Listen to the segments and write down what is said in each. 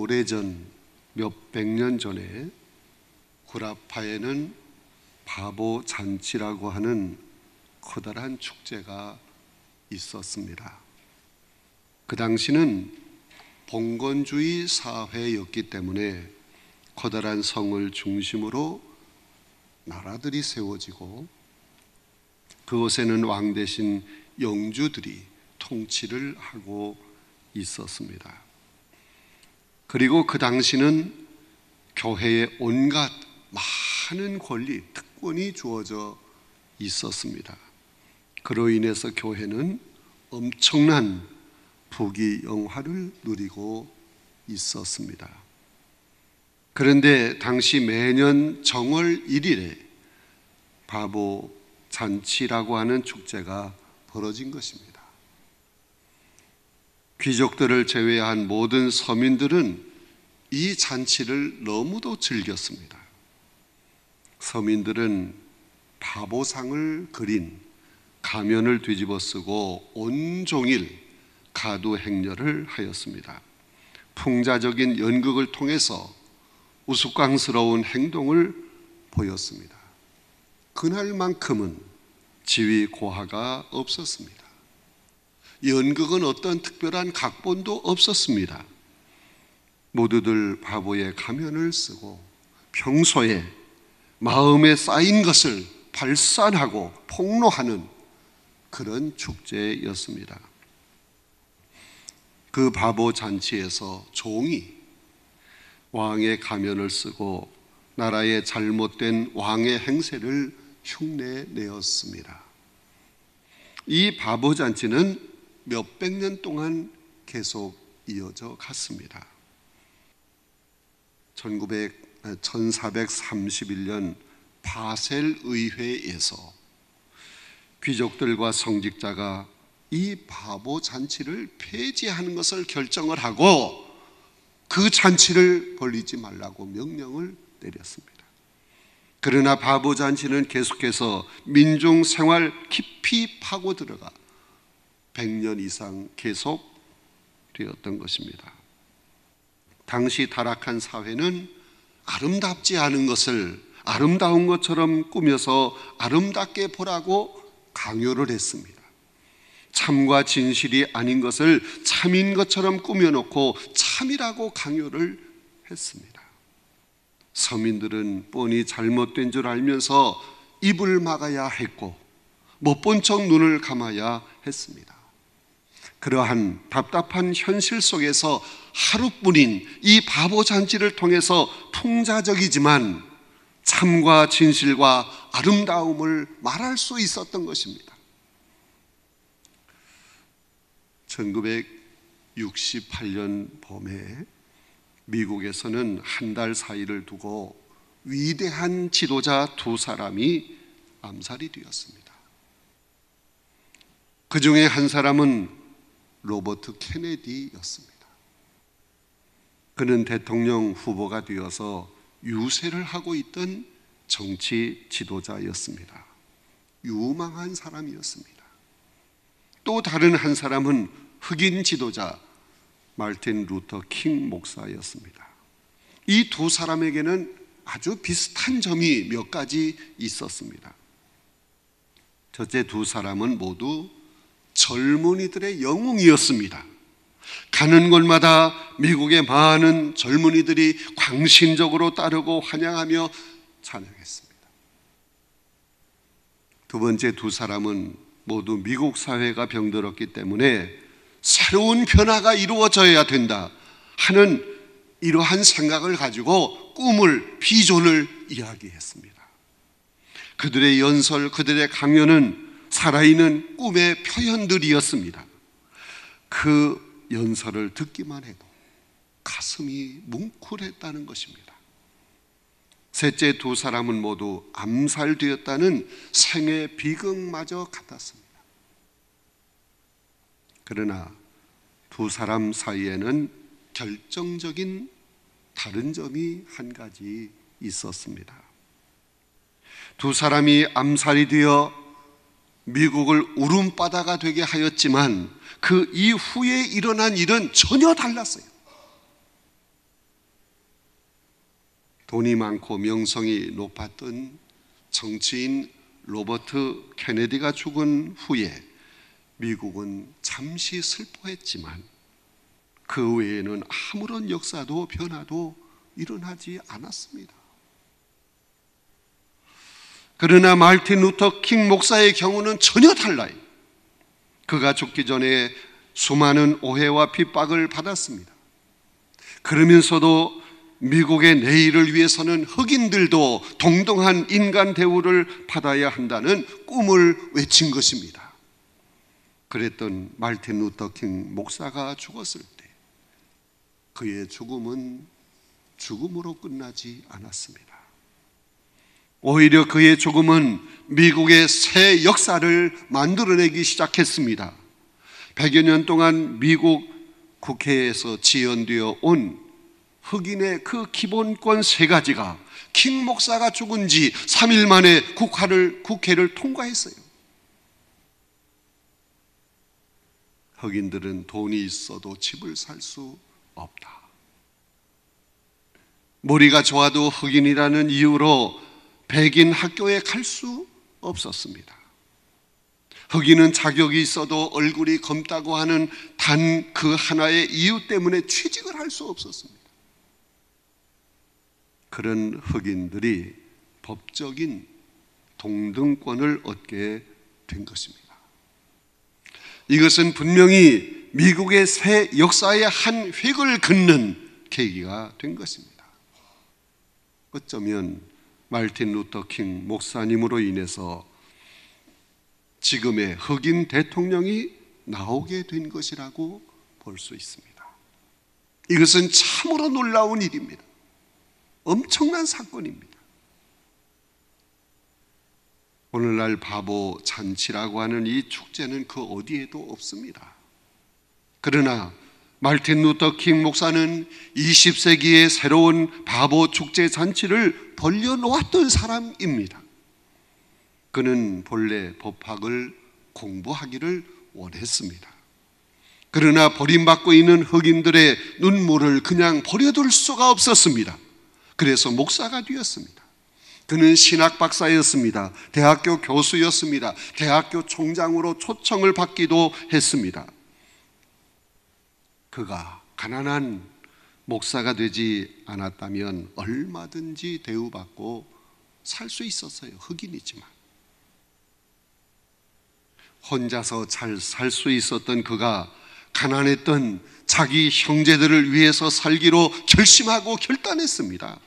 오래전 몇백 년 전에 구라파에는 바보 잔치라고 하는 커다란 축제가 있었습니다. 그 당시는 봉건주의 사회였기 때문에 커다란 성을 중심으로 나라들이 세워지고 그곳에는 왕 대신 영주들이 통치를 하고 있었습니다. 그리고 그 당시는 교회에 온갖 많은 권리, 특권이 주어져 있었습니다. 그로 인해서 교회는 엄청난 부귀영화를 누리고 있었습니다. 그런데 당시 매년 정월 1일에 바보 잔치라고 하는 축제가 벌어진 것입니다. 귀족들을 제외한 모든 서민들은 이 잔치를 너무도 즐겼습니다. 서민들은 바보상을 그린 가면을 뒤집어 쓰고 온종일 가두 행렬을 하였습니다. 풍자적인 연극을 통해서 우스꽝스러운 행동을 보였습니다. 그날만큼은 지위 고하가 없었습니다. 연극은 어떤 특별한 각본도 없었습니다. 모두들 바보의 가면을 쓰고 평소에 마음에 쌓인 것을 발산하고 폭로하는 그런 축제였습니다. 그 바보 잔치에서 종이 왕의 가면을 쓰고 나라의 잘못된 왕의 행세를 흉내내었습니다. 이 바보 잔치는 몇백 년 동안 계속 이어져 갔습니다. 1431년 바셀 의회에서 귀족들과 성직자가 이 바보 잔치를 폐지하는 것을 결정을 하고 그 잔치를 벌이지 말라고 명령을 내렸습니다. 그러나 바보 잔치는 계속해서 민중 생활 깊이 파고 들어가 100년 이상 계속되었던 것입니다. 당시 타락한 사회는 아름답지 않은 것을 아름다운 것처럼 꾸며서 아름답게 보라고 강요를 했습니다. 참과 진실이 아닌 것을 참인 것처럼 꾸며놓고 참이라고 강요를 했습니다. 서민들은 뻔히 잘못된 줄 알면서 입을 막아야 했고 못 본 척 눈을 감아야 했습니다. 그러한 답답한 현실 속에서 하루뿐인 이 바보 잔치를 통해서 풍자적이지만 참과 진실과 아름다움을 말할 수 있었던 것입니다. 1968년 봄에 미국에서는 한 달 사이를 두고 위대한 지도자 두 사람이 암살이 되었습니다. 그 중에 한 사람은 로버트 케네디였습니다. 그는 대통령 후보가 되어서 유세를 하고 있던 정치 지도자였습니다. 유망한 사람이었습니다. 또 다른 한 사람은 흑인 지도자 마틴 루터 킹 목사였습니다. 이 두 사람에게는 아주 비슷한 점이 몇 가지 있었습니다. 첫째, 두 사람은 모두 젊은이들의 영웅이었습니다. 가는 곳마다 미국의 많은 젊은이들이 광신적으로 따르고 환영하며 찬양했습니다. 두 번째, 두 사람은 모두 미국 사회가 병들었기 때문에 새로운 변화가 이루어져야 된다 하는 이러한 생각을 가지고 꿈을, 비전을 이야기했습니다. 그들의 연설, 그들의 강연은 살아있는 꿈의 표현들이었습니다. 그 연설을 듣기만 해도 가슴이 뭉클했다는 것입니다. 셋째, 두 사람은 모두 암살되었다는 생의 비극마저 같았습니다. 그러나 두 사람 사이에는 결정적인 다른 점이 한 가지 있었습니다. 두 사람이 암살이 되어 미국을 울음바다가 되게 하였지만 그 이후에 일어난 일은 전혀 달랐어요. 돈이 많고 명성이 높았던 정치인 로버트 케네디가 죽은 후에 미국은 잠시 슬퍼했지만 그 외에는 아무런 역사도 변화도 일어나지 않았습니다. 그러나 마르틴 루터 킹 목사의 경우는 전혀 달라요. 그가 죽기 전에 수많은 오해와 핍박을 받았습니다. 그러면서도 미국의 내일을 위해서는 흑인들도 동등한 인간 대우를 받아야 한다는 꿈을 외친 것입니다. 그랬던 마르틴 루터 킹 목사가 죽었을 때 그의 죽음은 죽음으로 끝나지 않았습니다. 오히려 그의 죽음은 미국의 새 역사를 만들어내기 시작했습니다. 100여 년 동안 미국 국회에서 지연되어 온 흑인의 그 기본권 세 가지가 킹 목사가 죽은 지 3일 만에 국회를 통과했어요. 흑인들은 돈이 있어도 집을 살 수 없다. 머리가 좋아도 흑인이라는 이유로 백인 학교에 갈 수 없었습니다. 흑인은 자격이 있어도 얼굴이 검다고 하는 단 그 하나의 이유 때문에 취직을 할 수 없었습니다. 그런 흑인들이 법적인 동등권을 얻게 된 것입니다. 이것은 분명히 미국의 새 역사의 한 획을 긋는 계기가 된 것입니다. 어쩌면 마르틴 루터 킹 목사님으로 인해서 지금의 흑인 대통령이 나오게 된 것이라고 볼 수 있습니다. 이것은 참으로 놀라운 일입니다. 엄청난 사건입니다. 오늘날 바보 잔치라고 하는 이 축제는 그 어디에도 없습니다. 그러나 마르틴 루터 킹 목사는 20세기의 새로운 바보 축제 잔치를 벌려놓았던 사람입니다. 그는 본래 법학을 공부하기를 원했습니다. 그러나 버림받고 있는 흑인들의 눈물을 그냥 버려둘 수가 없었습니다. 그래서 목사가 되었습니다. 그는 신학 박사였습니다. 대학교 교수였습니다. 대학교 총장으로 초청을 받기도 했습니다. 그가 가난한 목사가 되지 않았다면 얼마든지 대우받고 살 수 있었어요. 흑인이지만. 혼자서 잘 살 수 있었던 그가 가난했던 자기 형제들을 위해서 살기로 결심하고 결단했습니다.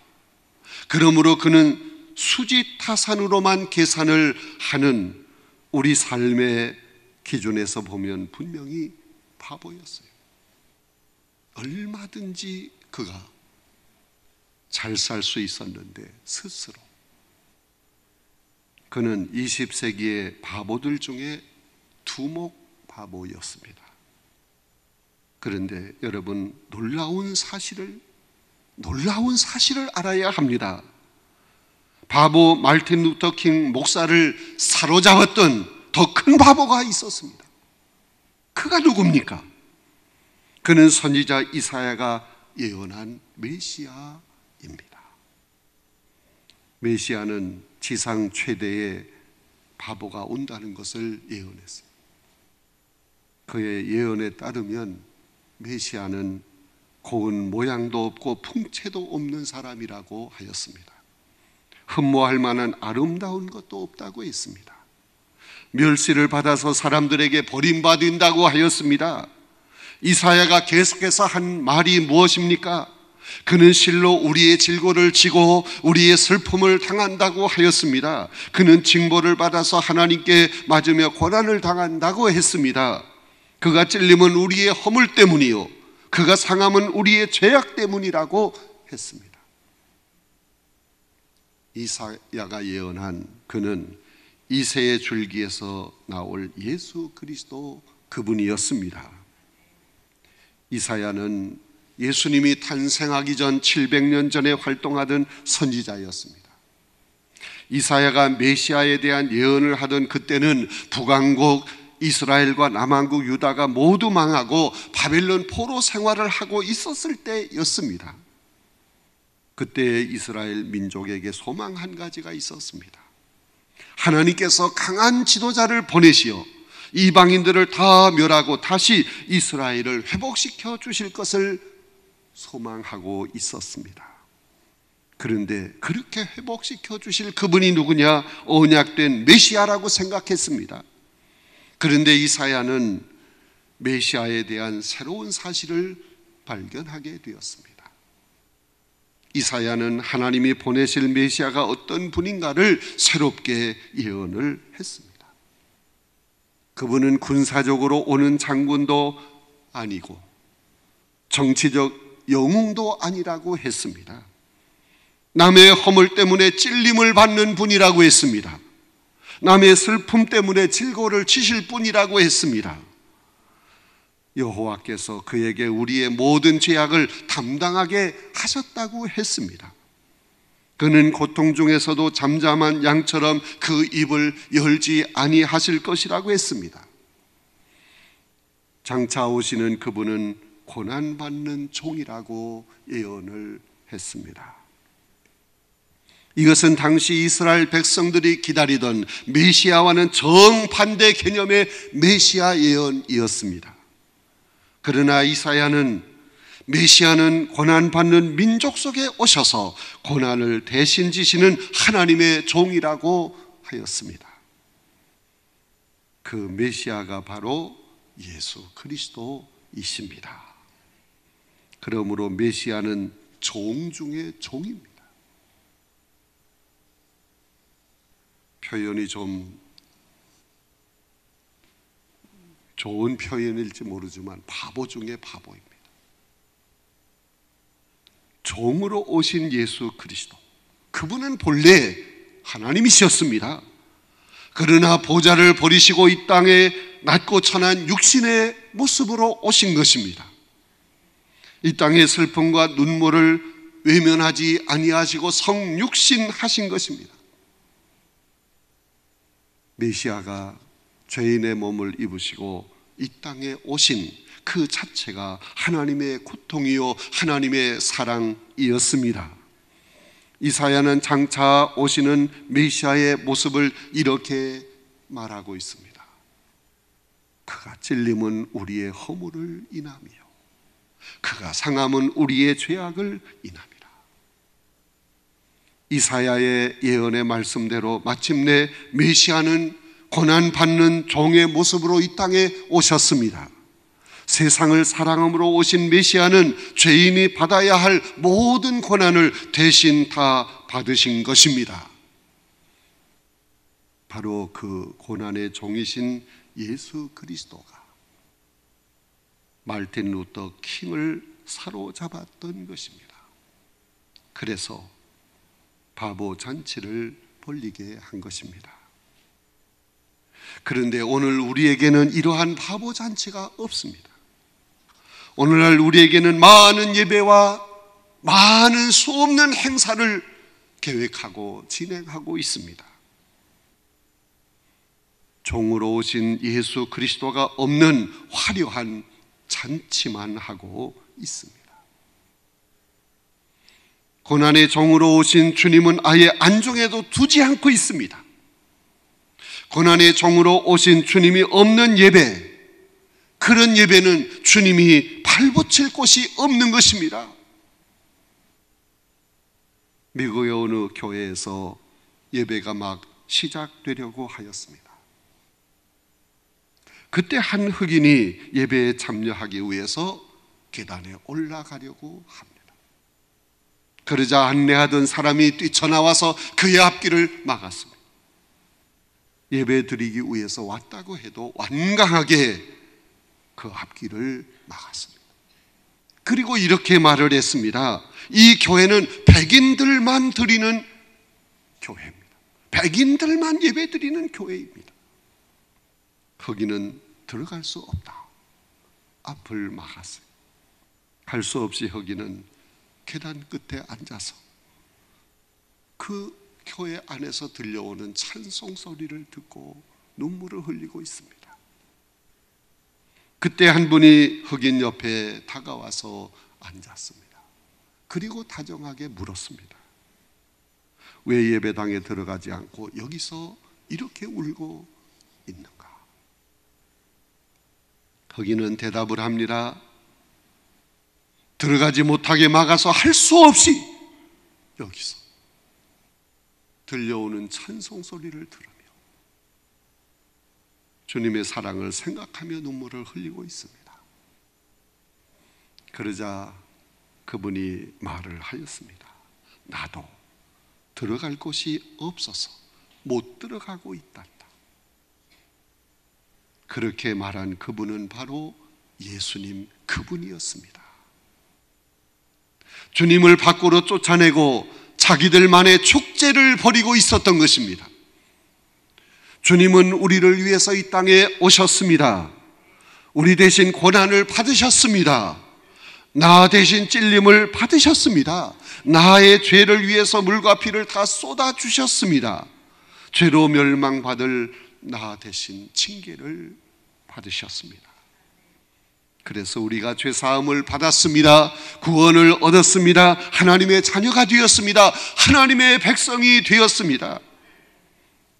그러므로 그는 수지타산으로만 계산을 하는 우리 삶의 기준에서 보면 분명히 바보였어요. 얼마든지 그가 잘 살 수 있었는데 스스로 그는 20세기의 바보들 중에 두목 바보였습니다. 그런데 여러분, 놀라운 사실을 알아야 합니다. 바보 마르틴 루터 킹 목사를 사로잡았던 더 큰 바보가 있었습니다. 그가 누굽니까? 그는 선지자 이사야가 예언한 메시아입니다. 메시아는 지상 최대의 바보가 온다는 것을 예언했어요. 그의 예언에 따르면 메시아는 고운 모양도 없고 풍채도 없는 사람이라고 하였습니다. 흠모할 만한 아름다운 것도 없다고 했습니다. 멸시를 받아서 사람들에게 버림받는다고 하였습니다. 이사야가 계속해서 한 말이 무엇입니까? 그는 실로 우리의 질고를 지고 우리의 슬픔을 당한다고 하였습니다. 그는 징벌을 받아서 하나님께 맞으며 고난을 당한다고 했습니다. 그가 찔림은 우리의 허물 때문이요 그가 상함은 우리의 죄악 때문이라고 했습니다. 이사야가 예언한 그는 이새의 줄기에서 나올 예수 그리스도 그분이었습니다. 이사야는 예수님이 탄생하기 전 700년 전에 활동하던 선지자였습니다. 이사야가 메시아에 대한 예언을 하던 그때는 북왕국 이스라엘과 남왕국 유다가 모두 망하고 바벨론 포로 생활을 하고 있었을 때였습니다. 그때 이스라엘 민족에게 소망 한 가지가 있었습니다. 하나님께서 강한 지도자를 보내시어 이방인들을 다 멸하고 다시 이스라엘을 회복시켜 주실 것을 소망하고 있었습니다. 그런데 그렇게 회복시켜 주실 그분이 누구냐? 언약된 메시아라고 생각했습니다. 그런데 이사야는 메시아에 대한 새로운 사실을 발견하게 되었습니다. 이사야는 하나님이 보내실 메시아가 어떤 분인가를 새롭게 예언을 했습니다. 그분은 군사적으로 오는 장군도 아니고 정치적 영웅도 아니라고 했습니다. 남의 허물 때문에 찔림을 받는 분이라고 했습니다. 남의 슬픔 때문에 질고를 치실 분이라고 했습니다. 여호와께서 그에게 우리의 모든 죄악을 담당하게 하셨다고 했습니다. 그는 고통 중에서도 잠잠한 양처럼 그 입을 열지 아니하실 것이라고 했습니다. 장차 오시는 그분은 고난받는 종이라고 예언을 했습니다. 이것은 당시 이스라엘 백성들이 기다리던 메시아와는 정반대 개념의 메시아 예언이었습니다. 그러나 이사야는 메시아는 고난받는 민족 속에 오셔서 고난을 대신 지시는 하나님의 종이라고 하였습니다. 그 메시아가 바로 예수 그리스도이십니다. 그러므로 메시아는 종 중의 종입니다. 표현이 좀 좋은 표현일지 모르지만 바보 중에 바보입니다. 종으로 오신 예수 그리스도, 그분은 본래 하나님이셨습니다. 그러나 보좌를 버리시고 이 땅에 낮고 천한 육신의 모습으로 오신 것입니다. 이 땅의 슬픔과 눈물을 외면하지 아니하시고 성육신하신 것입니다. 메시아가 죄인의 몸을 입으시고 이 땅에 오신 그 자체가 하나님의 고통이요 하나님의 사랑이었습니다. 이사야는 장차 오시는 메시아의 모습을 이렇게 말하고 있습니다. 그가 찔림은 우리의 허물을 인하며 그가 상함은 우리의 죄악을 인함이라. 이사야의 예언의 말씀대로 마침내 메시아는 고난받는 종의 모습으로 이 땅에 오셨습니다. 세상을 사랑함으로 오신 메시아는 죄인이 받아야 할 모든 고난을 대신 다 받으신 것입니다. 바로 그 고난의 종이신 예수 그리스도가 말틴 루터 킹을 사로잡았던 것입니다. 그래서 바보 잔치를 벌리게 한 것입니다. 그런데 오늘 우리에게는 이러한 바보 잔치가 없습니다. 오늘날 우리에게는 많은 예배와 많은 수없는 행사를 계획하고 진행하고 있습니다. 종으로 오신 예수 그리스도가 없는 화려한 잔치만 하고 있습니다. 고난의 종으로 오신 주님은 아예 안중에도 두지 않고 있습니다. 고난의 종으로 오신 주님이 없는 예배, 그런 예배는 주님이 발붙일 곳이 없는 것입니다. 미국의 어느 교회에서 예배가 막 시작되려고 하였습니다. 그때 한 흑인이 예배에 참여하기 위해서 계단에 올라가려고 합니다. 그러자 안내하던 사람이 뛰쳐나와서 그의 앞길을 막았습니다. 예배 드리기 위해서 왔다고 해도 완강하게 그 앞길을 막았습니다. 그리고 이렇게 말을 했습니다. 이 교회는 백인들만 드리는 교회입니다. 백인들만 예배 드리는 교회입니다. 흑인은 들어갈 수 없다. 앞을 막았어요. 할 수 없이 흑인은 계단 끝에 앉아서 그 교회 안에서 들려오는 찬송 소리를 듣고 눈물을 흘리고 있습니다. 그때 한 분이 흑인 옆에 다가와서 앉았습니다. 그리고 다정하게 물었습니다. 왜 예배당에 들어가지 않고 여기서 이렇게 울고 있는가? 거기는 대답을 합니다. 들어가지 못하게 막아서 할 수 없이 여기서 들려오는 찬송 소리를 들으며 주님의 사랑을 생각하며 눈물을 흘리고 있습니다. 그러자 그분이 말을 하였습니다. 나도 들어갈 곳이 없어서 못 들어가고 있단다. 그렇게 말한 그분은 바로 예수님 그분이었습니다. 주님을 밖으로 쫓아내고 자기들만의 축제를 벌이고 있었던 것입니다. 주님은 우리를 위해서 이 땅에 오셨습니다. 우리 대신 고난을 받으셨습니다. 나 대신 찔림을 받으셨습니다. 나의 죄를 위해서 물과 피를 다 쏟아주셨습니다. 죄로 멸망받을 나 대신 징계를 받으셨습니다. 그래서 우리가 죄사함을 받았습니다. 구원을 얻었습니다. 하나님의 자녀가 되었습니다. 하나님의 백성이 되었습니다.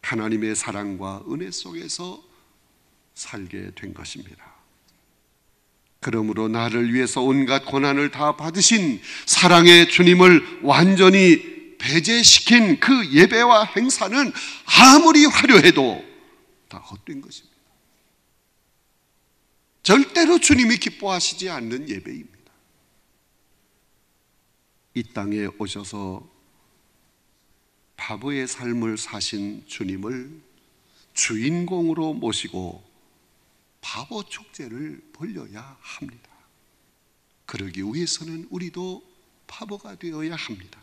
하나님의 사랑과 은혜 속에서 살게 된 것입니다. 그러므로 나를 위해서 온갖 고난을 다 받으신 사랑의 주님을 완전히 배제시킨 그 예배와 행사는 아무리 화려해도 다 헛된 것입니다. 절대로 주님이 기뻐하시지 않는 예배입니다. 이 땅에 오셔서 바보의 삶을 사신 주님을 주인공으로 모시고 바보 축제를 벌려야 합니다. 그러기 위해서는 우리도 바보가 되어야 합니다.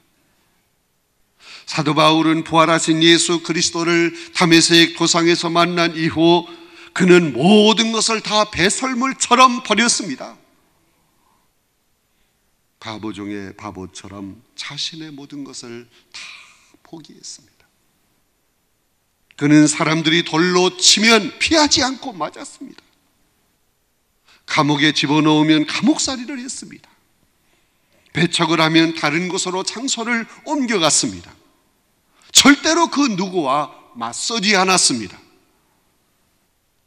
사도 바울은 부활하신 예수 그리스도를 다메섹 도상에서 만난 이후 그는 모든 것을 다 배설물처럼 버렸습니다. 바보 중에 바보처럼 자신의 모든 것을 다 포기했습니다. 그는 사람들이 돌로 치면 피하지 않고 맞았습니다. 감옥에 집어넣으면 감옥살이를 했습니다. 배척을 하면 다른 곳으로 장소를 옮겨갔습니다. 절대로 그 누구와 맞서지 않았습니다.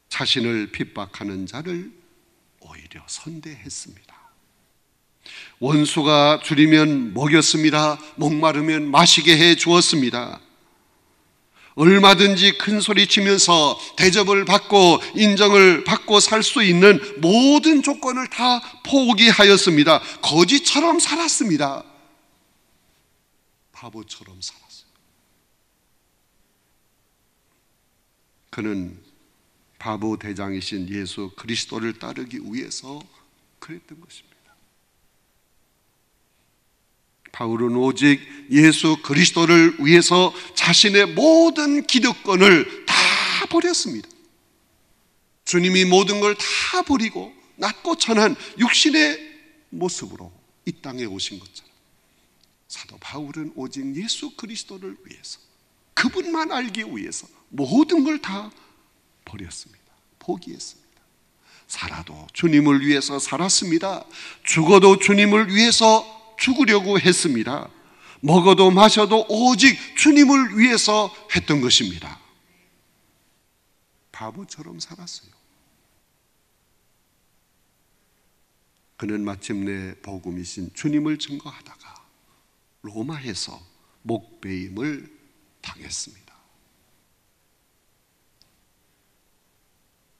자신을 핍박하는 자를 오히려 선대했습니다. 원수가 줄이면 먹였습니다. 목마르면 마시게 해 주었습니다. 얼마든지 큰 소리 치면서 대접을 받고 인정을 받고 살 수 있는 모든 조건을 다 포기하였습니다. 거지처럼 살았습니다. 바보처럼 살았어요. 그는 바보 대장이신 예수 그리스도를 따르기 위해서 그랬던 것입니다. 바울은 오직 예수 그리스도를 위해서 자신의 모든 기득권을 다 버렸습니다. 주님이 모든 걸 다 버리고 낮고 천한 육신의 모습으로 이 땅에 오신 것처럼 사도 바울은 오직 예수 그리스도를 위해서 그분만 알기 위해서 모든 걸 다 버렸습니다. 포기했습니다. 살아도 주님을 위해서 살았습니다. 죽어도 주님을 위해서 죽으려고 했습니다. 먹어도 마셔도 오직 주님을 위해서 했던 것입니다. 바보처럼 살았어요. 그는 마침내 복음이신 주님을 증거하다가 로마에서 목배임을 당했습니다.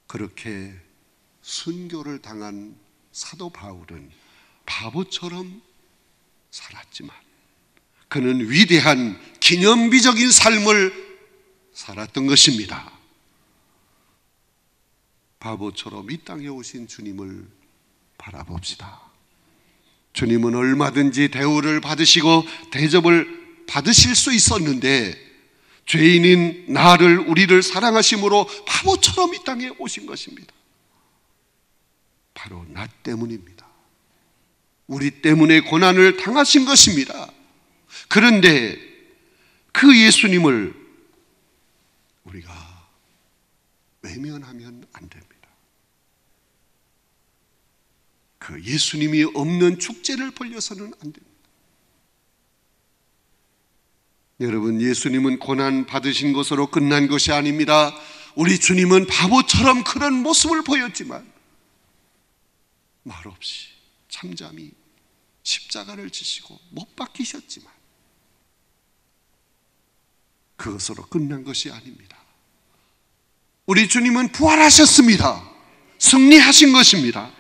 그렇게 순교를 당한 사도 바울은 바보처럼 살았지만 그는 위대한 기념비적인 삶을 살았던 것입니다. 바보처럼 이 땅에 오신 주님을 바라봅시다. 주님은 얼마든지 대우를 받으시고 대접을 받으실 수 있었는데 죄인인 나를 우리를 사랑하심으로 바보처럼 이 땅에 오신 것입니다. 바로 나 때문입니다. 우리 때문에 고난을 당하신 것입니다. 그런데 그 예수님을 우리가 외면하면 안 됩니다. 그 예수님이 없는 축제를 벌려서는 안 됩니다. 여러분, 예수님은 고난 받으신 것으로 끝난 것이 아닙니다. 우리 주님은 바보처럼 그런 모습을 보였지만 말없이 잠잠히 십자가를 지시고 못 박히셨지만 그것으로 끝난 것이 아닙니다. 우리 주님은 부활하셨습니다. 승리하신 것입니다.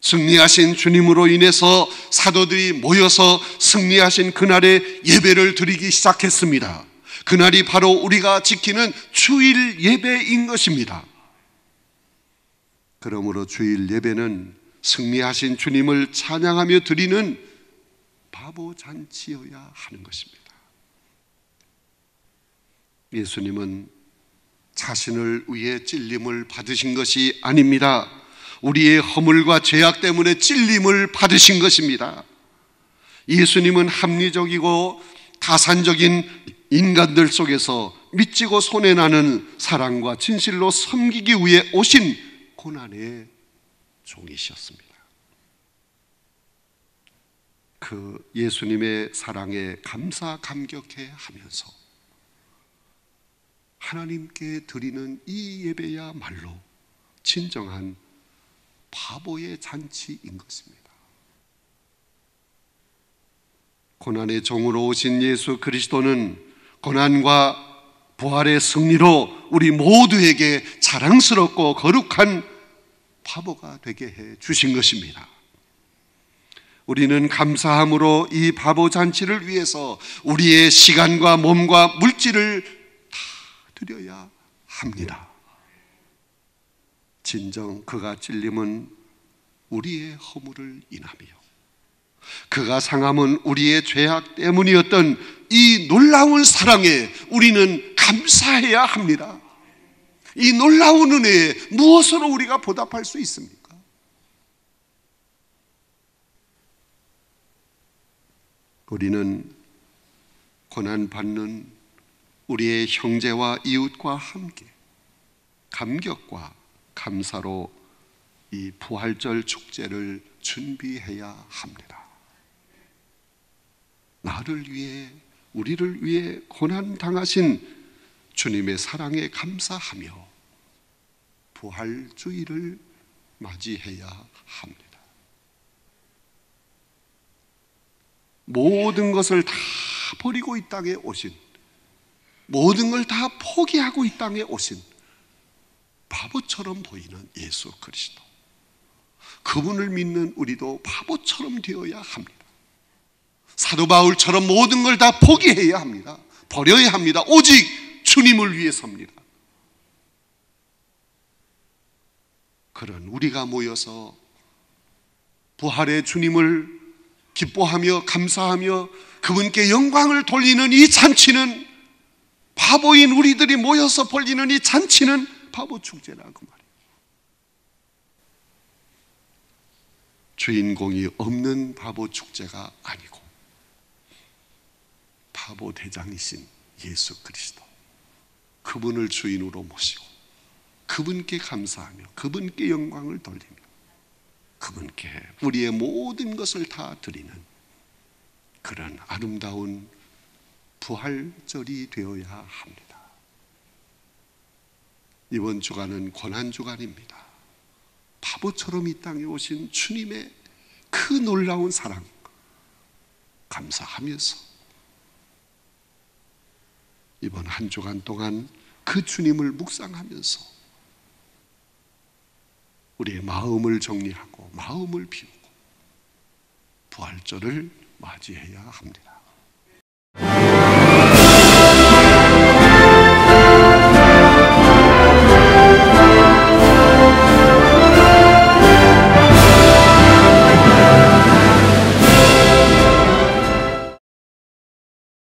승리하신 주님으로 인해서 사도들이 모여서 승리하신 그날에 예배를 드리기 시작했습니다. 그날이 바로 우리가 지키는 주일 예배인 것입니다. 그러므로 주일 예배는 승리하신 주님을 찬양하며 드리는 바보 잔치여야 하는 것입니다. 예수님은 자신을 위해 찔림을 받으신 것이 아닙니다. 우리의 허물과 죄악 때문에 찔림을 받으신 것입니다. 예수님은 합리적이고 가산적인 인간들 속에서 미치고 손해나는 사랑과 진실로 섬기기 위해 오신 고난의 종이셨습니다. 그 예수님의 사랑에 감사 감격해 하면서 하나님께 드리는 이 예배야말로 진정한 바보의 잔치인 것입니다. 고난의 종으로 오신 예수 그리스도는 고난과 부활의 승리로 우리 모두에게 자랑스럽고 거룩한 바보가 되게 해 주신 것입니다. 우리는 감사함으로 이 바보 잔치를 위해서 우리의 시간과 몸과 물질을 다 드려야 합니다. 진정 그가 찔림은 우리의 허물을 인하며 그가 상함은 우리의 죄악 때문이었던 이 놀라운 사랑에 우리는 감사해야 합니다. 이 놀라운 은혜에 무엇으로 우리가 보답할 수 있습니까? 우리는 고난받는 우리의 형제와 이웃과 함께 감격과 감사로 이 부활절 축제를 준비해야 합니다. 나를 위해, 우리를 위해 고난 당하신 주님의 사랑에 감사하며 부활주의를 맞이해야 합니다. 모든 것을 다 버리고 이 땅에 오신, 모든 걸 다 포기하고 이 땅에 오신 바보처럼 보이는 예수 그리스도, 그분을 믿는 우리도 바보처럼 되어야 합니다. 사도 바울처럼 모든 걸 다 포기해야 합니다. 버려야 합니다. 오직 주님을 위해서입니다. 그런 우리가 모여서 부활의 주님을 기뻐하며 감사하며 그분께 영광을 돌리는 이 잔치는, 바보인 우리들이 모여서 벌리는 이 잔치는 바보 축제라고 말이에요. 주인공이 없는 바보 축제가 아니고 바보 대장이신 예수 그리스도, 그분을 주인으로 모시고 그분께 감사하며 그분께 영광을 돌리며 그분께 우리의 모든 것을 다 드리는 그런 아름다운 부활절이 되어야 합니다. 이번 주간은 고난주간입니다. 바보처럼 이 땅에 오신 주님의 그 놀라운 사랑 감사하면서 이번 한 주간 동안 그 주님을 묵상하면서 우리의 마음을 정리하고 마음을 비우고 부활절을 맞이해야 합니다.